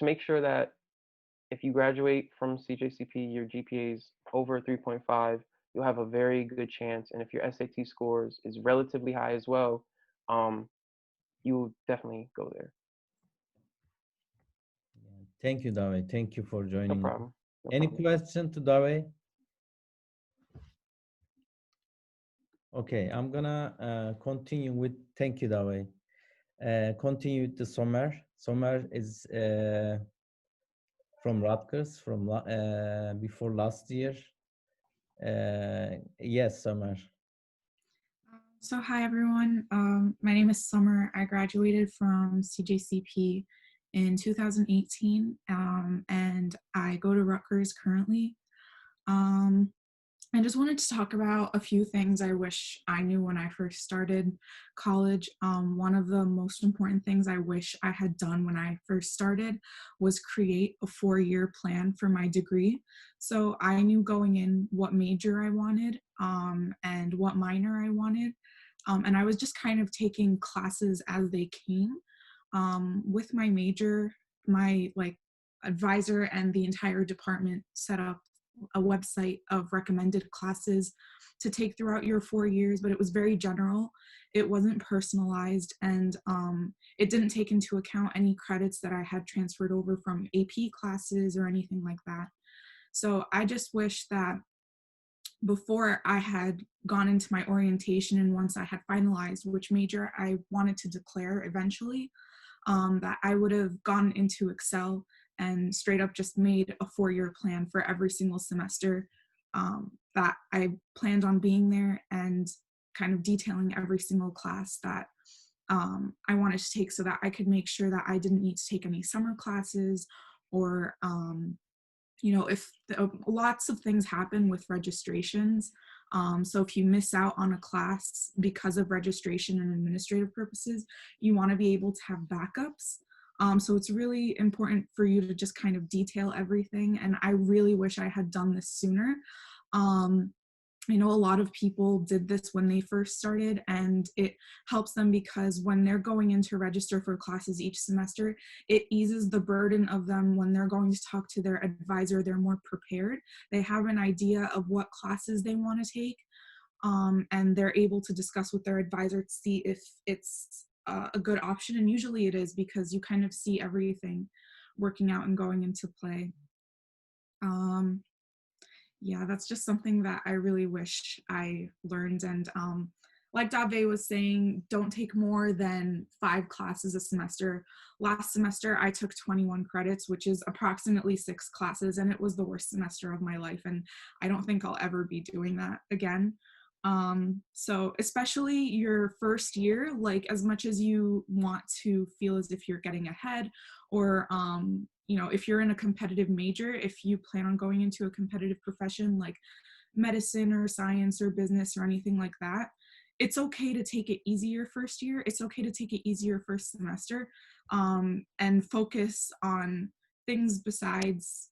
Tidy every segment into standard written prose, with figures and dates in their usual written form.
make sure that if you graduate from CJCP, your GPA is over 3.5, you'll have a very good chance. And if your SAT scores is relatively high as well, um, you will definitely go there. Thank you, Dave. Thank you for No joining us. problem. No Any problem. question to Dave? Okay, I'm gonna continue with thank you, Dave. Continue with the Somer. Somer is from Rutgers from before last year. Yes, Somer. So hi everyone, my name is Summer. I graduated from CJCP in 2018 and I go to Rutgers currently. I just wanted to talk about a few things I wish I knew when I first started college. One of the most important things I wish I had done when I first started was create a 4-year plan for my degree. So I knew going in what major I wanted and what minor I wanted. And I was just kind of taking classes as they came. With my major, my advisor and the entire department set up a website of recommended classes to take throughout your 4 years, but it was very general. It wasn't personalized, and it didn't take into account any credits that I had transferred over from AP classes or anything like that. So I just wish that before I had gone into my orientation and once I had finalized which major I wanted to declare eventually, that I would have gone into Excel and straight up just made a 4-year plan for every single semester that I planned on being there, and kind of detailing every single class that I wanted to take, so that I could make sure that I didn't need to take any summer classes, or if lots of things happen with registrations. So if you miss out on a class because of registration and administrative purposes, you want to be able to have backups. So it's really important for you to just kind of detail everything. And I really wish I had done this sooner. I know a lot of people did this when they first started, and it helps them because when they're going in to register for classes each semester, it eases the burden of them when they're going to talk to their advisor. They're more prepared. They have an idea of what classes they want to take, and they're able to discuss with their advisor to see if it's a good option. And usually it is, because you kind of see everything working out and going into play. Yeah, that's just something that I really wish I learned. And like Dave was saying, don't take more than 5 classes a semester. Last semester, I took 21 credits, which is approximately 6 classes, and it was the worst semester of my life. And I don't think I'll ever be doing that again. So especially your first year, like as much as you want to feel as if you're getting ahead, or if you're in a competitive major, if you plan on going into a competitive profession like medicine or science or business or anything like that, it's okay to take it easier first year. It's okay to take it easier first semester, and focus on things besides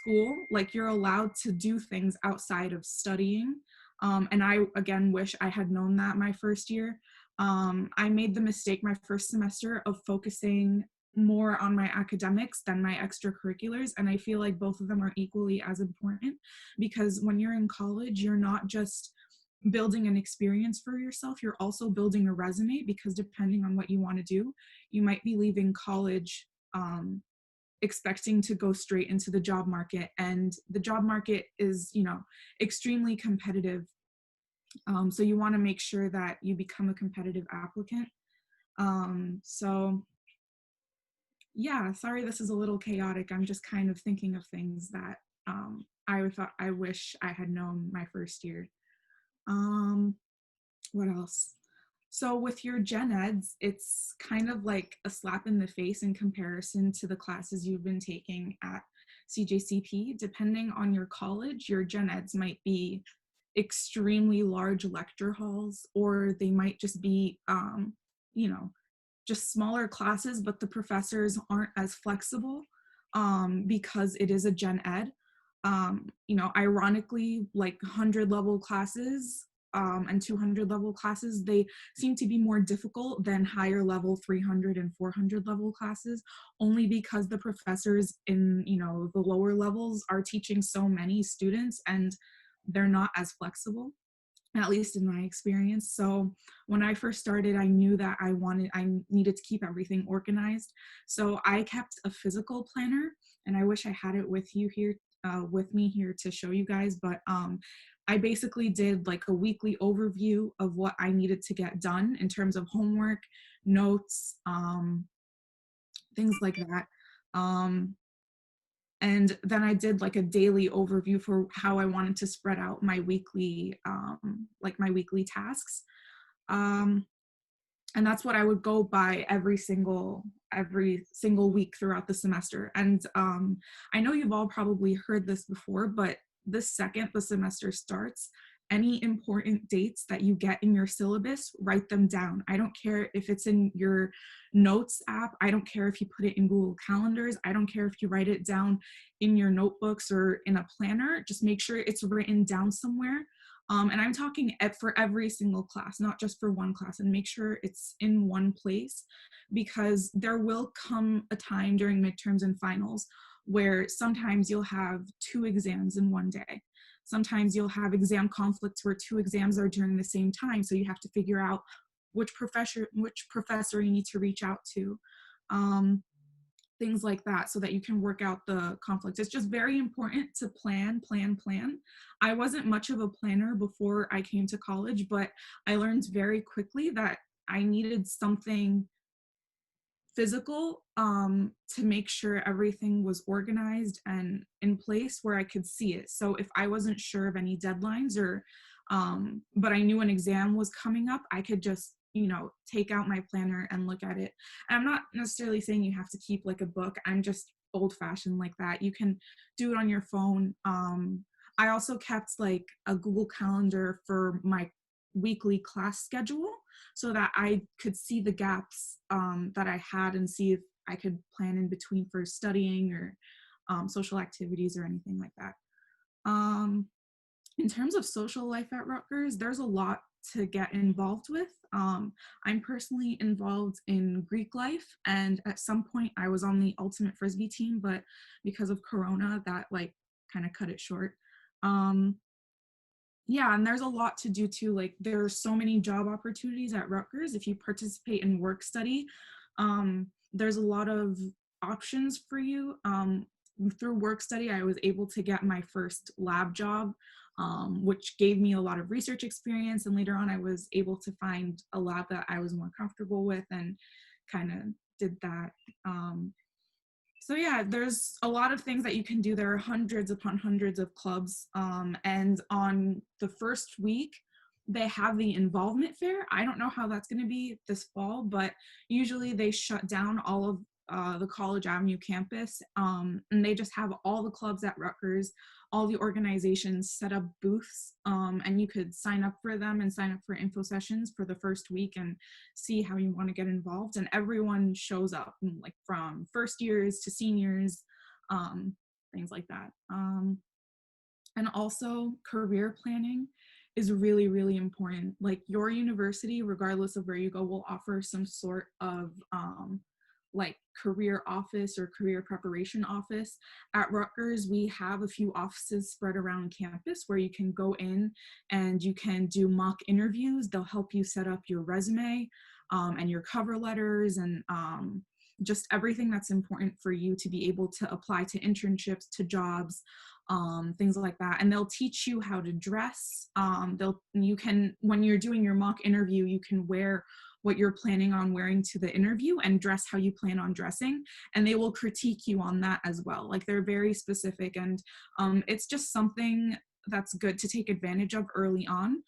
school. Like, you're allowed to do things outside of studying. And I, again, wish I had known that my first year. I made the mistake my first semester of focusing more on my academics than my extracurriculars. And I feel like both of them are equally as important, because when you're in college, you're not just building an experience for yourself, you're also building a resume, because depending on what you want to do, you might be leaving college expecting to go straight into the job market. And the job market is, extremely competitive. So you want to make sure that you become a competitive applicant. So yeah, sorry, this is a little chaotic. I'm just kind of thinking of things that I wish I had known my first year. What else? So with your gen eds, it's kind of like a slap in the face in comparison to the classes you've been taking at CJCP. Depending on your college, your gen eds might be extremely large lecture halls, or they might just be, just smaller classes, but the professors aren't as flexible because it is a gen ed. Ironically, like 100 level classes and 200 level classes, they seem to be more difficult than higher level 300 and 400 level classes, only because the professors in, you know, the lower levels are teaching so many students and they're not as flexible, at least in my experience. So when I first started, I knew that I needed to keep everything organized. So I kept a physical planner, and I wish I had it with you here, with me here to show you guys, but I basically did like a weekly overview of what I needed to get done in terms of homework, notes, things like that. And then I did like a daily overview for how I wanted to spread out my weekly, like my weekly tasks. And that's what I would go by every single week throughout the semester. And I know you've all probably heard this before, but the second the semester starts, any important dates that you get in your syllabus, write them down. I don't care if it's in your notes app. I don't care if you put it in Google Calendars. I don't care if you write it down in your notebooks or in a planner. Just make sure it's written down somewhere. And I'm talking for every single class, not just for one class, and make sure it's in one place, because there will come a time during midterms and finals where sometimes you'll have 2 exams in one day. Sometimes you'll have exam conflicts where 2 exams are during the same time. So you have to figure out which professor you need to reach out to. Things like that, so that you can work out the conflicts. It's just very important to plan. I wasn't much of a planner before I came to college, but I learned very quickly that I needed something physical to make sure everything was organized and in place where I could see it. So if I wasn't sure of any deadlines or but I knew an exam was coming up, I could just, you know, take out my planner and look at it. And I'm not necessarily saying you have to keep like a book. I'm just old-fashioned like that. You can do it on your phone. I also kept like a Google Calendar for my weekly class schedule so that I could see the gaps that I had and see if I could plan in between for studying or social activities or anything like that. In terms of social life at Rutgers, there's a lot to get involved with. I'm personally involved in Greek life, and at some point I was on the ultimate frisbee team, but because of Corona, that like kind of cut it short. Yeah, and there's a lot to do too. Like there are so many job opportunities at Rutgers. If you participate in work study, there's a lot of options for you. Through work study, I was able to get my first lab job, which gave me a lot of research experience. And later on, I was able to find a lab that I was more comfortable with and kind of did that. So yeah, there's a lot of things that you can do. There are hundreds upon hundreds of clubs. And on the first week, they have the involvement fair. I don't know how that's going to be this fall, but usually they shut down all of the College Avenue campus, and they just have all the clubs at Rutgers, all the organizations set up booths, and you could sign up for them and sign up for info sessions for the first week and see how you want to get involved. And everyone shows up, like from first years to seniors, things like that. And also career planning is really, really important. Like your university, regardless of where you go, will offer some sort of like career office or career preparation office. At Rutgers, we have a few offices spread around campus where you can go in and you can do mock interviews. They'll help you set up your resume and your cover letters and just everything that's important for you to be able to apply to internships, to jobs, things like that. And they'll teach you how to dress. You can, when you're doing your mock interview, you can wear what you're planning on wearing to the interview and dress how you plan on dressing. And they will critique you on that as well. Like they're very specific, and it's just something that's good to take advantage of early on.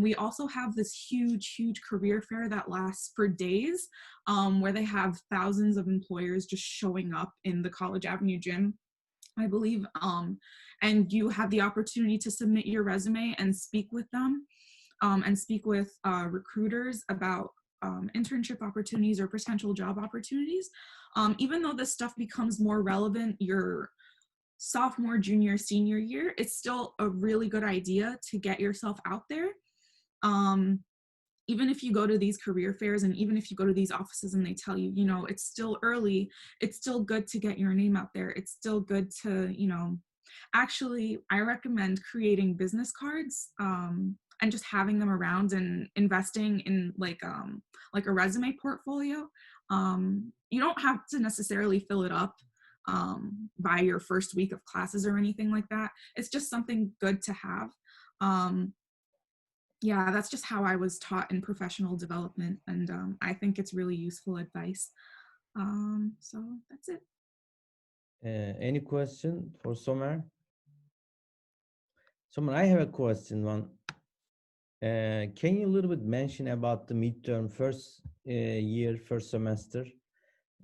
We also have this huge career fair that lasts for days, where they have thousands of employers just showing up in the College Avenue gym, I believe, and you have the opportunity to submit your resume and speak with them, and speak with recruiters about internship opportunities or potential job opportunities. Even though this stuff becomes more relevant your sophomore, junior, senior year, it's still a really good idea to get yourself out there. Even if you go to these career fairs and even if you go to these offices and they tell you, you know, it's still early, it's still good to get your name out there. It's still good to, you know, actually, I recommend creating business cards and just having them around and investing in like a resume portfolio. You don't have to necessarily fill it up by your first week of classes or anything like that. It's just something good to have. Um, yeah, that's just how I was taught in professional development, and I think it's really useful advice. So that's it. Any question for Somer? Somer, I have a question. Can you a little bit mention about the midterm first year, first semester,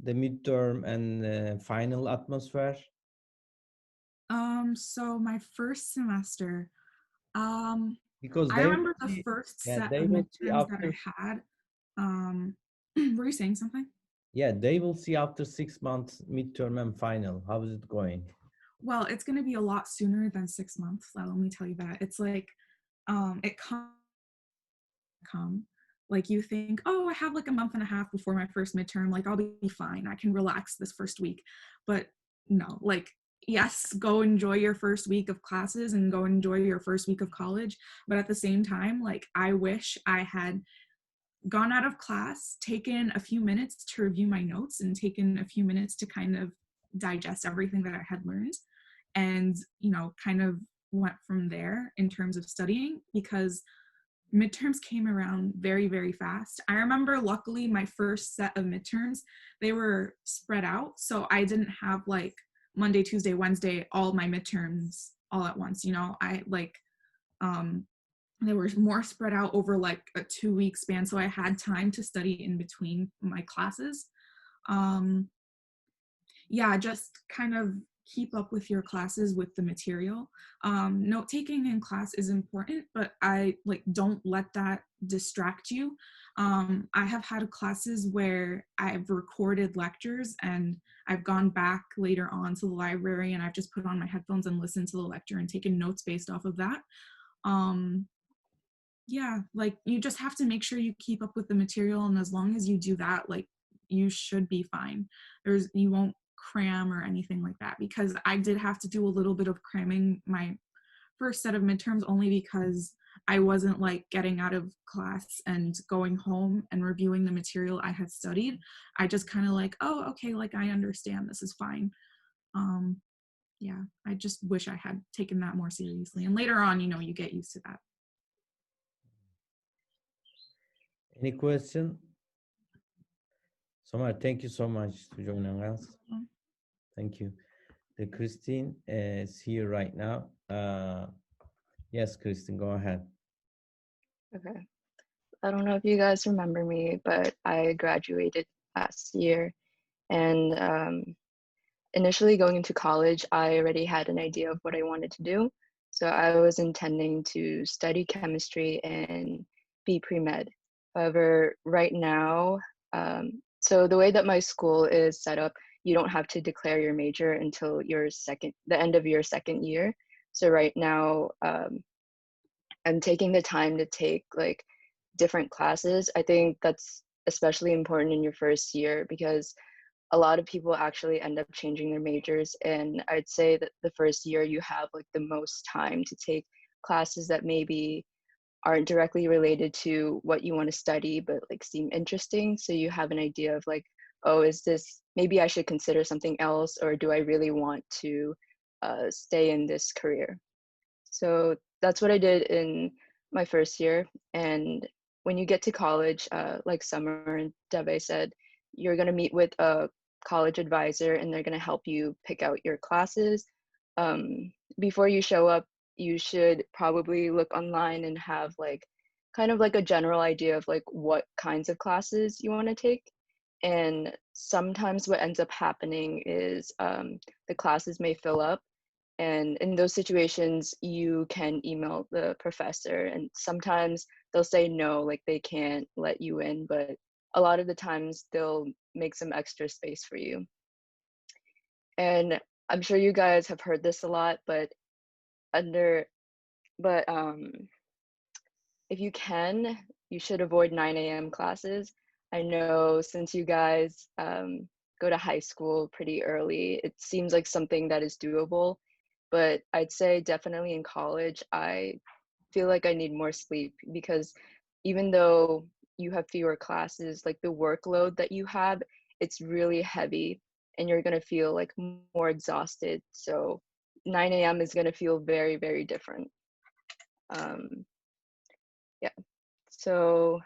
the midterm and final atmosphere? So my first semester, Because I they will remember the see, first yeah, set they of will see midterms that after, I had. Were you saying something? yeah, they will see after 6 months midterm and final. How is it going? Well, it's going to be a lot sooner than 6 months. Let me tell you that. It's like, it come. Like you think, oh, I have like a month and a half before my first midterm. Like I'll be fine. I can relax this first week. But no, like, yes, go enjoy your first week of classes and go enjoy your first week of college. But at the same time, like, I wish I had gone out of class, taken a few minutes to review my notes and taken a few minutes to kind of digest everything that I had learned and, you know, kind of went from there in terms of studying, because midterms came around very, very fast. I remember luckily my first set of midterms, they were spread out. So I didn't have like Monday, Tuesday, Wednesday, all my midterms all at once. You know, I like, they were more spread out over like a 2-week span. So I had time to study in between my classes. Um, yeah, just kind of keep up with your classes with the material. Note taking in class is important, but I like don't let that distract you. I have had classes where I've recorded lectures and I've gone back later on to the library and I've just put on my headphones and listened to the lecture and taken notes based off of that. Um, yeah, like you just have to make sure you keep up with the material, and as long as you do that, like you should be fine. You won't cram or anything like that, because I did have to do a little bit of cramming my first set of midterms only because I wasn't like getting out of class and going home and reviewing the material I had studied. I just kind of like, oh, okay, like I understand, this is fine. Um yeah, I just wish I had taken that more seriously, and later on, you know, you get used to that. Any question? Somer, thank you so much for joining us. Thank you. The Christine is here right now. Yes, Christine, go ahead. Okay. I don't know if you guys remember me, but I graduated last year. And initially going into college, I already had an idea of what I wanted to do. So I was intending to study chemistry and be pre-med. However, right now, so the way that my school is set up, you don't have to declare your major until the end of your second year. So right now, I'm taking the time to take like different classes. I think that's especially important in your first year because a lot of people actually end up changing their majors. And I'd say that the first year you have like the most time to take classes that maybe aren't directly related to what you want to study, but like seem interesting. So you have an idea of like, oh, is this, maybe I should consider something else, or do I really want to stay in this career? So that's what I did in my first year. And when you get to college, like Summer and Deve said, you're going to meet with a college advisor and they're going to help you pick out your classes. Before you show up, you should probably look online and have like kind of like a general idea of like what kinds of classes you want to take. And sometimes what ends up happening is the classes may fill up. And in those situations, you can email the professor, and sometimes they'll say no, like they can't let you in, but a lot of the times they'll make some extra space for you. And I'm sure you guys have heard this a lot, but if you can, you should avoid 9 a.m. classes. I know since you guys go to high school pretty early, it seems like something that is doable. But I'd say definitely in college, I feel like I need more sleep because even though you have fewer classes, like the workload that you have, it's really heavy and you're going to feel like more exhausted. So 9 a.m. is going to feel very, very different. Yeah. So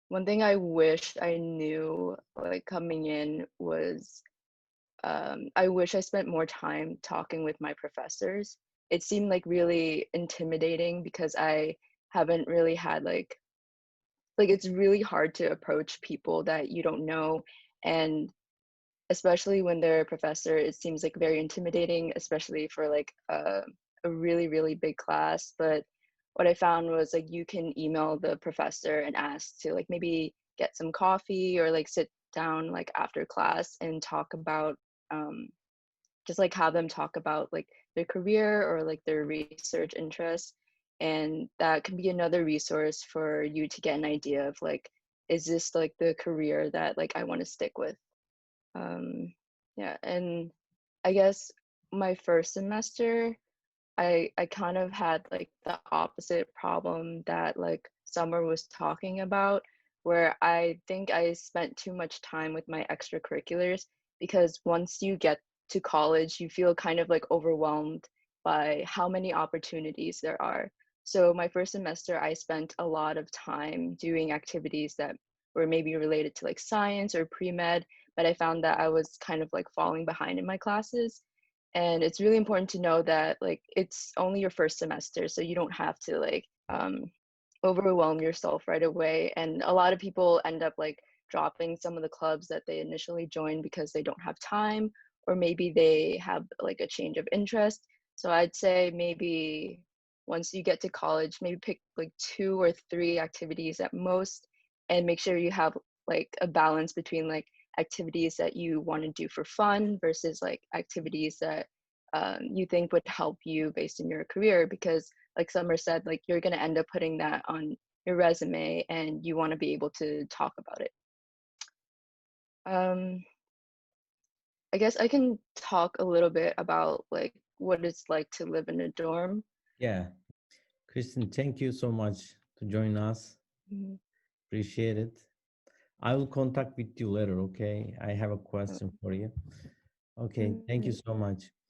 one thing I wish I knew like coming in was I wish I spent more time talking with my professors. It seemed like really intimidating because I haven't really had like it's really hard to approach people that you don't know, and especially when they're a professor, it seems like very intimidating, especially for like a really, really big class. But what I found was like you can email the professor and ask to like maybe get some coffee or like sit down like after class and talk about um, just like have them talk about like their career or like their research interests. And that can be another resource for you to get an idea of like, is this like the career that like I want to stick with? Yeah, and I guess my first semester, I kind of had like the opposite problem that like Summer was talking about, where I think I spent too much time with my extracurriculars because once you get to college, you feel kind of like overwhelmed by how many opportunities there are. So my first semester, I spent a lot of time doing activities that were maybe related to like science or pre-med, but I found that I was kind of like falling behind in my classes. And it's really important to know that like it's only your first semester, so you don't have to like overwhelm yourself right away. And a lot of people end up like dropping some of the clubs that they initially joined because they don't have time, or maybe they have like a change of interest. So I'd say maybe once you get to college, maybe pick like 2 or 3 activities at most, and make sure you have like a balance between like activities that you want to do for fun versus like activities that you think would help you based in your career, because like Summer said, like you're going to end up putting that on your resume and you want to be able to talk about it. um, I guess I can talk a little bit about like what it's like to live in a dorm. Yeah. Kristen, thank you so much to join us. Mhm. Appreciate it. I will contact with you later, okay? I have a question for you. Okay, thank you Mhm. so much.